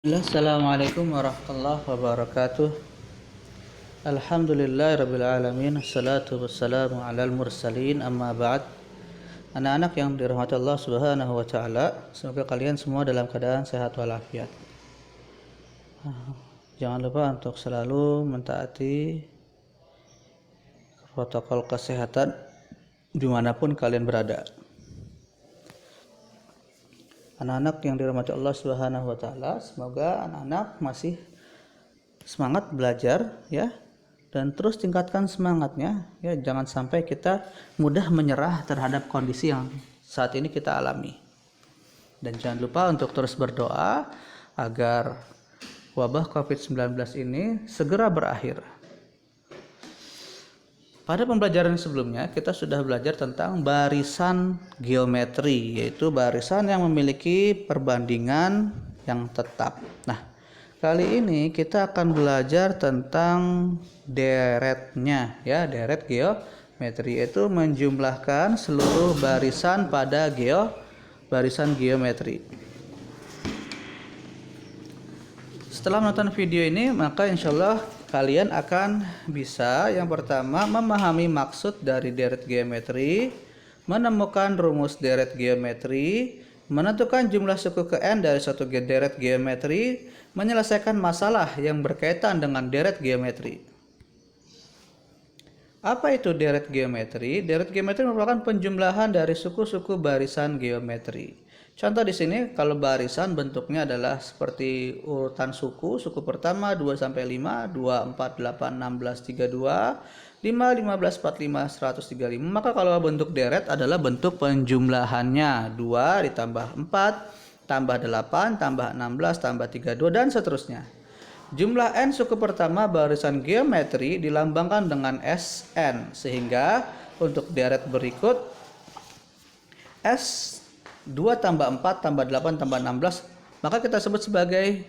Assalamualaikum warahmatullahi wabarakatuh. Alhamdulillahirabbil alamin. Assalatu wassalamu alal mursalin. Amma ba'd. Anak-anak yang dirahmati Allah Subhanahu wa taala, semoga kalian semua dalam keadaan sehat walafiat. Jangan lupa untuk selalu mentaati protokol kesehatan dimanapun kalian berada. Anak-anak yang dirahmati Allah Subhanahu wa taala, semoga anak-anak masih semangat belajar ya, dan terus tingkatkan semangatnya ya, jangan sampai kita mudah menyerah terhadap kondisi yang saat ini kita alami. Dan jangan lupa untuk terus berdoa agar wabah COVID-19 ini segera berakhir. Pada pembelajaran sebelumnya kita sudah belajar tentang barisan geometri, yaitu barisan yang memiliki perbandingan yang tetap. Nah, kali ini kita akan belajar tentang deretnya ya, deret geometri, yaitu menjumlahkan seluruh barisan pada barisan geometri. Setelah menonton video ini, maka insyaallah kalian akan bisa yang pertama memahami maksud dari deret geometri, menemukan rumus deret geometri, menentukan jumlah suku ke n dari suatu deret geometri, menyelesaikan masalah yang berkaitan dengan deret geometri. Apa itu deret geometri? Deret geometri merupakan penjumlahan dari suku-suku barisan geometri. Contoh di sini, kalau barisan bentuknya adalah seperti urutan suku. Suku pertama 2 sampai 5, 2, 4, 8, 16, 32, 5, 15, 45, 135. Maka kalau bentuk deret adalah bentuk penjumlahannya 2 ditambah 4 tambah 8 tambah 16 tambah 32 dan seterusnya. Jumlah n suku pertama barisan geometri dilambangkan dengan Sn, sehingga untuk deret berikut S 2 tambah 4 tambah 8 tambah 16 maka kita sebut sebagai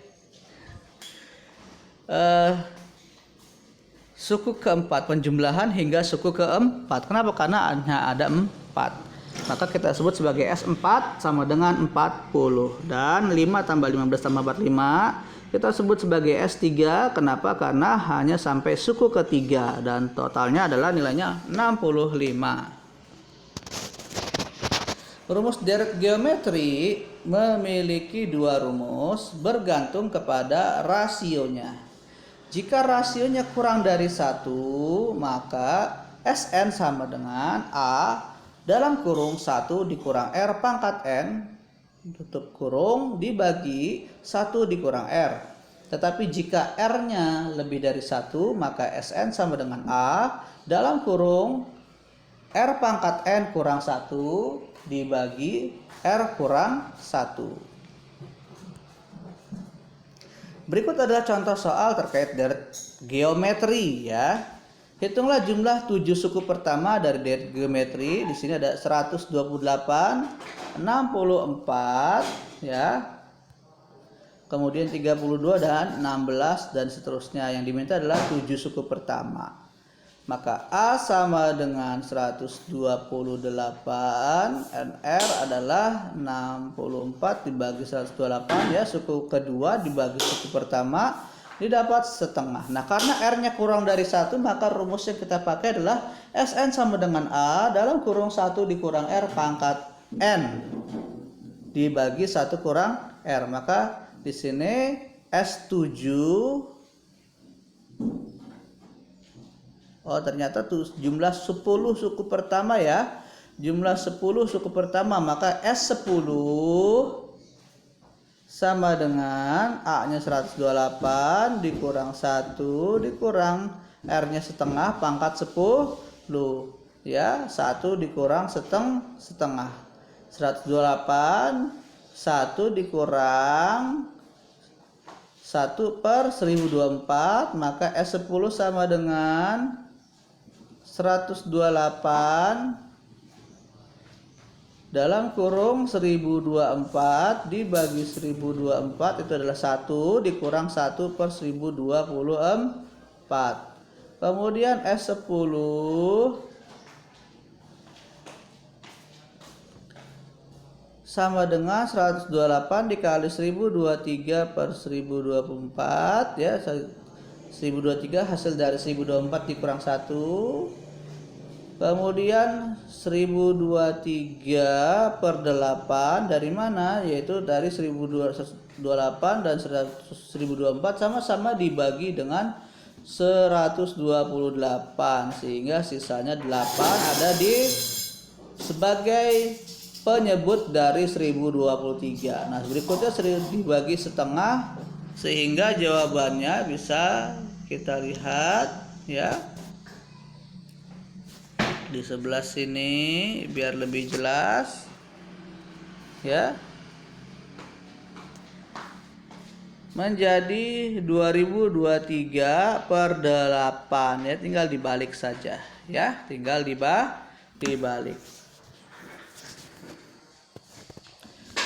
suku keempat, penjumlahan hingga suku keempat. Kenapa? Karena hanya ada 4. Maka kita sebut sebagai S4 sama dengan 40. Dan 5 tambah 15 tambah 45 kita sebut sebagai S3. Kenapa? Karena hanya sampai suku ketiga dan totalnya adalah nilainya 65. Rumus deret geometri memiliki dua rumus bergantung kepada rasionya. Jika rasionya kurang dari 1, maka Sn sama dengan A dalam kurung 1 dikurang R pangkat N tutup kurung dibagi 1 dikurang R. Tetapi jika R-nya lebih dari 1, maka Sn sama dengan A dalam kurung R pangkat N kurang 1 dibagi R kurang 1. Berikut adalah contoh soal terkait deret geometri ya. Hitunglah jumlah 7 suku pertama dari deret geometri. Di sini ada 128, 64 ya. Kemudian 32 dan 16 dan seterusnya. Yang diminta adalah 7 suku pertama. Maka A sama dengan 128, NR adalah 64 dibagi 128 ya, suku kedua dibagi suku pertama didapat setengah. Nah, karena R-nya kurang dari 1, maka rumus yang kita pakai adalah Sn sama dengan A dalam kurung 1 dikurang R pangkat N dibagi 1 kurang R. Maka di sini S7 ternyata tuh jumlah 10 suku pertama ya. Jumlah 10 suku pertama, maka S10 sama dengan A-nya 128 dikurang 1 dikurang R-nya setengah pangkat 10 ya, 1 dikurang setengah. 128 1 dikurang 1 per 1024, maka S10 sama dengan 128 dalam kurung 1024 dibagi 1024 itu adalah 1 dikurang 1 per 1024. Kemudian S10 1 sama dengan 128 dikali 1023 per 1024 ya. 1023 hasil dari 1024 dikurang 1. Kemudian 1023 per 8 dari mana? Yaitu dari 1028 dan 1024 sama-sama dibagi dengan 128, sehingga sisanya 8 ada di sebagai penyebut dari 1023. Nah, berikutnya dibagi setengah, sehingga jawabannya bisa kita lihat ya di sebelah sini biar lebih jelas ya, menjadi 2023 per 8 ya, tinggal dibalik saja ya, tinggal dibalik.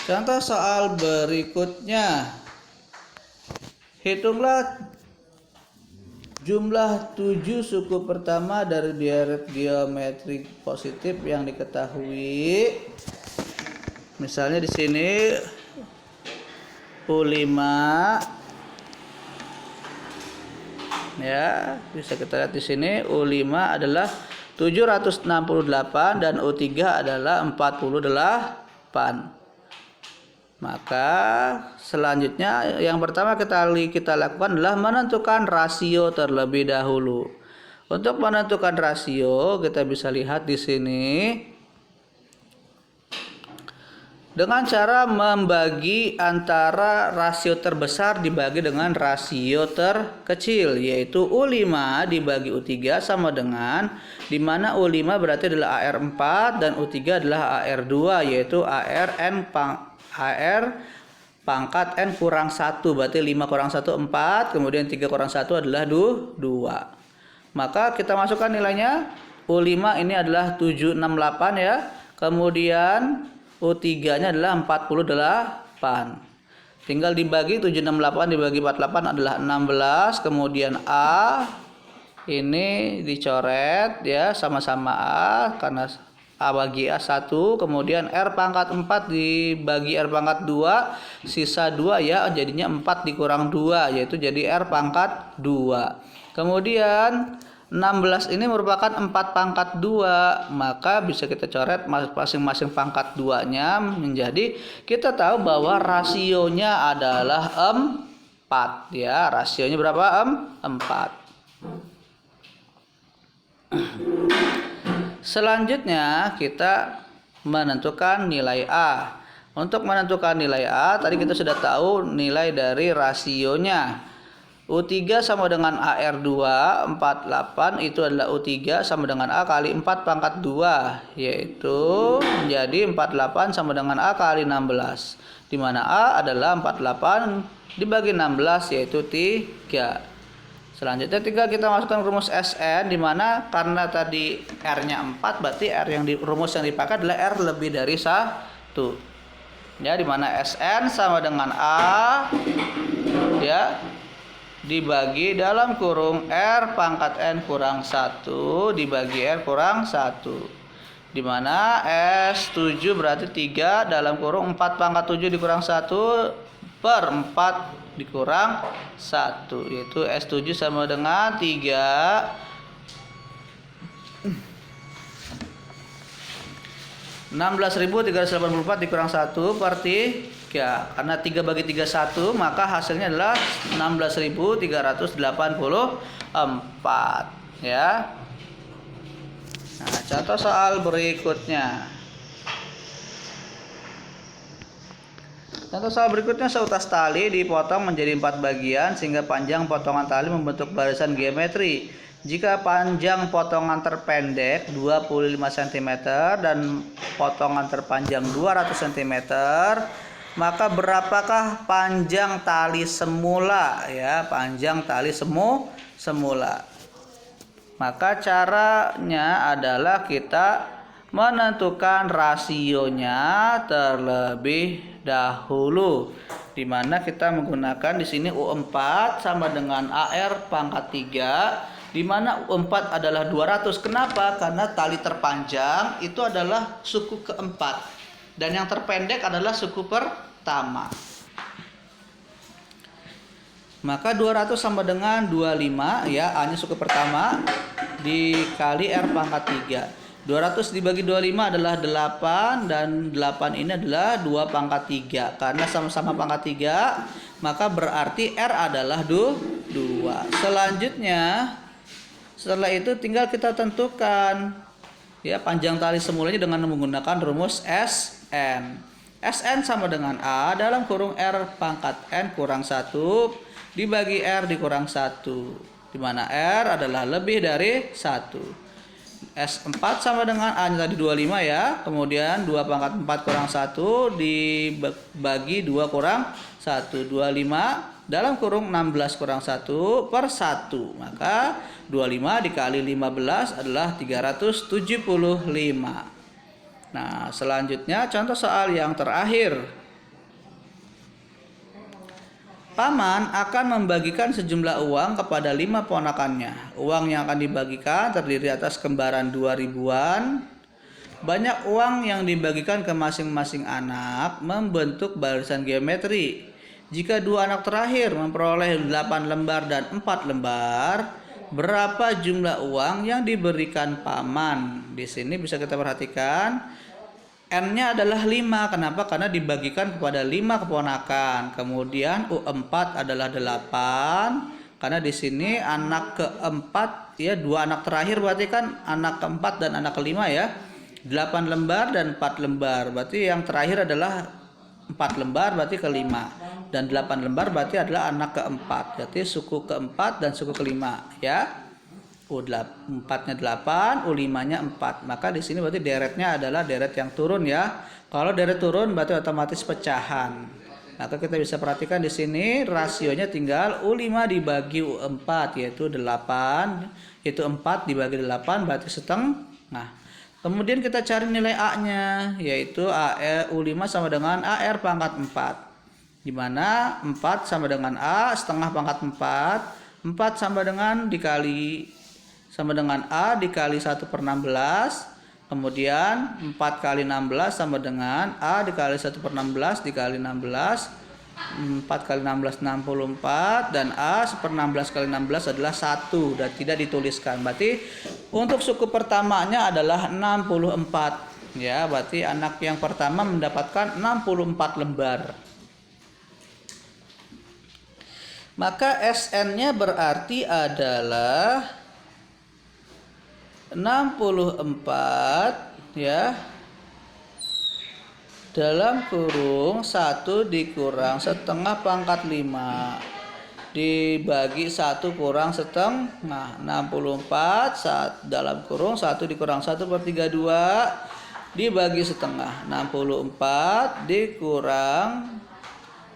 Contoh soal berikutnya, hitunglah jumlah 7 suku pertama dari deret geometrik positif yang diketahui. Misalnya di sini U5 ya, bisa kita lihat di sini U5 adalah 768 dan U3 adalah 48. Maka selanjutnya yang pertama kita lakukan adalah menentukan rasio terlebih dahulu. Untuk menentukan rasio kita bisa lihat di sini dengan cara membagi antara rasio terbesar dibagi dengan rasio terkecil, yaitu U5 dibagi U3 sama dengan, di mana U5 berarti adalah AR4 dan U3 adalah AR2, yaitu AR pangkat N kurang 1, berarti 5 kurang 1 4, kemudian 3 kurang 1 adalah 2. Maka kita masukkan nilainya. U5 ini adalah 768 ya, kemudian U3 nya adalah 48. Tinggal dibagi, 768 dibagi 48 adalah 16, kemudian A ini dicoret ya, sama-sama A karena A bagi A 1, kemudian R pangkat 4 dibagi R pangkat 2, sisa 2 ya, jadinya 4 dikurang 2, yaitu jadi R pangkat 2. Kemudian 16 ini merupakan 4 pangkat 2, maka bisa kita coret masing-masing pangkat 2-nya menjadi, kita tahu bahwa rasionya adalah 4 ya, rasionya berapa? 4. Selanjutnya kita menentukan nilai A. Untuk menentukan nilai A, tadi kita sudah tahu nilai dari rasionya. U3 sama dengan AR2 48, itu adalah U3 sama dengan A kali 4 pangkat 2, yaitu menjadi 48 sama dengan A kali 16, di mana A adalah 48 dibagi 16, yaitu 3. Selanjutnya kita masukkan rumus Sn, di mana karena tadi R-nya 4, berarti R yang rumus yang dipakai adalah R lebih dari 1. Ya, di mana Sn sama dengan A ya dibagi dalam kurung R pangkat N kurang 1 dibagi R kurang 1, di mana S7 berarti 3 dalam kurung 4 pangkat 7 dikurang 1 per 4 dikurang 1, yaitu S7 sama dengan 16.384 dikurang 1 per 3. Karena 3 bagi 3 1, maka hasilnya adalah 16.384 ya. Nah, contoh soal berikutnya. Contoh soal berikutnya, seutas tali dipotong menjadi 4 bagian sehingga panjang potongan tali membentuk barisan geometri. Jika panjang potongan terpendek 25 cm dan potongan terpanjang 200 cm, maka berapakah panjang tali semula ya, panjang tali semula. Maka caranya adalah kita menentukan rasionya terlebih dahulu, di mana kita menggunakan di sini U4 sama dengan AR pangkat 3, di mana U4 adalah 200. Kenapa? Karena tali terpanjang itu adalah suku keempat. dan yang terpendek adalah suku pertama. Maka 200 sama dengan 25 ya, A-nya suku pertama dikali R pangkat 3. 200 dibagi 25 adalah 8 dan 8 ini adalah 2 pangkat 3. Karena sama-sama pangkat 3, maka berarti R adalah 2. Selanjutnya setelah itu tinggal kita tentukan ya panjang tali semulanya dengan menggunakan rumus Sn. Sn sama dengan A dalam kurung R pangkat N kurang 1 dibagi R dikurang 1, di mana R adalah lebih dari 1. S4 sama dengan A-nya tadi 25 ya. Kemudian 2 pangkat 4 kurang 1 dibagi 2 kurang 1. 25 dalam kurung 16 kurang 1 per 1. Maka 25 dikali 15 adalah 375. Nah, selanjutnya contoh soal yang terakhir. Paman akan membagikan sejumlah uang kepada 5 ponakannya. Uang yang akan dibagikan terdiri atas kembaran 2 ribuan. Banyak uang yang dibagikan ke masing-masing anak membentuk barisan geometri. Jika 2 anak terakhir memperoleh 8 lembar dan 4 lembar, berapa jumlah uang yang diberikan paman? Di sini bisa kita perhatikan N-nya adalah 5. Kenapa? Karena dibagikan kepada 5 keponakan. Kemudian U4 adalah 8. Karena di sini anak keempat ya, 2 anak terakhir berarti kan anak keempat dan anak kelima ya. 8 lembar dan 4 lembar. Berarti yang terakhir adalah 4 lembar berarti kelima. Dan 8 lembar berarti adalah anak keempat. Berarti suku keempat dan suku kelima ya. U4-nya 8, U5-nya 4. Maka di sini berarti deretnya adalah deret yang turun ya. Kalau deret turun berarti otomatis pecahan. Maka kita bisa perhatikan di sini rasionya tinggal U5 dibagi U4 yaitu 8, yaitu 4 dibagi 8 berarti setengah. Nah, kemudian kita cari nilai A-nya yaitu U5 sama dengan AR pangkat 4. Di mana 4 sama dengan A setengah pangkat 4. 4 sama dengan A dikali 1 per 16. Kemudian 4 kali 16 sama dengan A dikali 1 per 16 dikali 16. 4 kali 16 64. Dan A per 16 kali 16 adalah 1 dan tidak dituliskan. Berarti untuk suku pertamanya adalah 64. Ya, berarti anak yang pertama mendapatkan 64 lembar. Maka SN-nya berarti adalah 64 ya dalam kurung 1 dikurang setengah pangkat 5 dibagi 1 kurang setengah. 64 dalam kurung 1 dikurang 1 per 32 dibagi setengah. 64 dikurang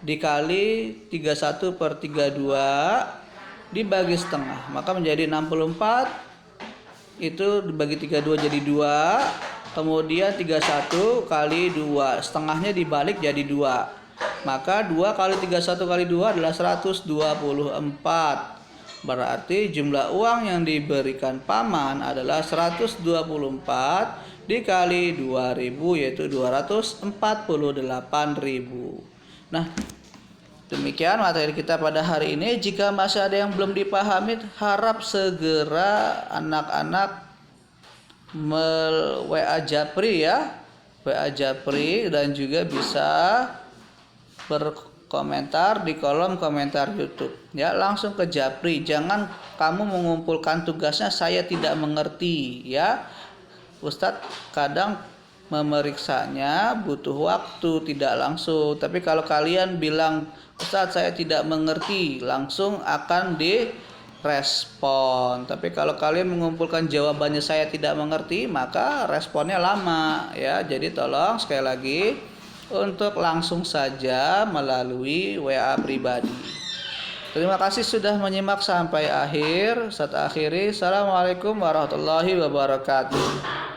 dikali 31 per 32 dibagi setengah. Maka menjadi 64 itu dibagi 32 jadi 2. Kemudian 31 kali 2. Setengahnya dibalik jadi 2. Maka 2 kali 31 kali 2 adalah 124. Berarti jumlah uang yang diberikan paman adalah 124 dikali 2000 yaitu 248.000. Nah, demikian materi kita pada hari ini. Jika masih ada yang belum dipahami, harap segera anak-anak WA Japri ya, WA Japri, dan juga bisa berkomentar di kolom komentar YouTube. Ya, langsung ke Japri. Jangan kamu mengumpulkan tugasnya saya tidak mengerti ya. Ustadz kadang memeriksanya butuh waktu, tidak langsung. Tapi kalau kalian bilang Ustadz saya tidak mengerti, langsung akan direspon. Tapi kalau kalian mengumpulkan jawabannya saya tidak mengerti, maka responnya lama ya. Jadi tolong sekali lagi untuk langsung saja melalui WA pribadi. Terima kasih sudah menyimak sampai akhir. Saya akhiri. Assalamualaikum warahmatullahi wabarakatuh.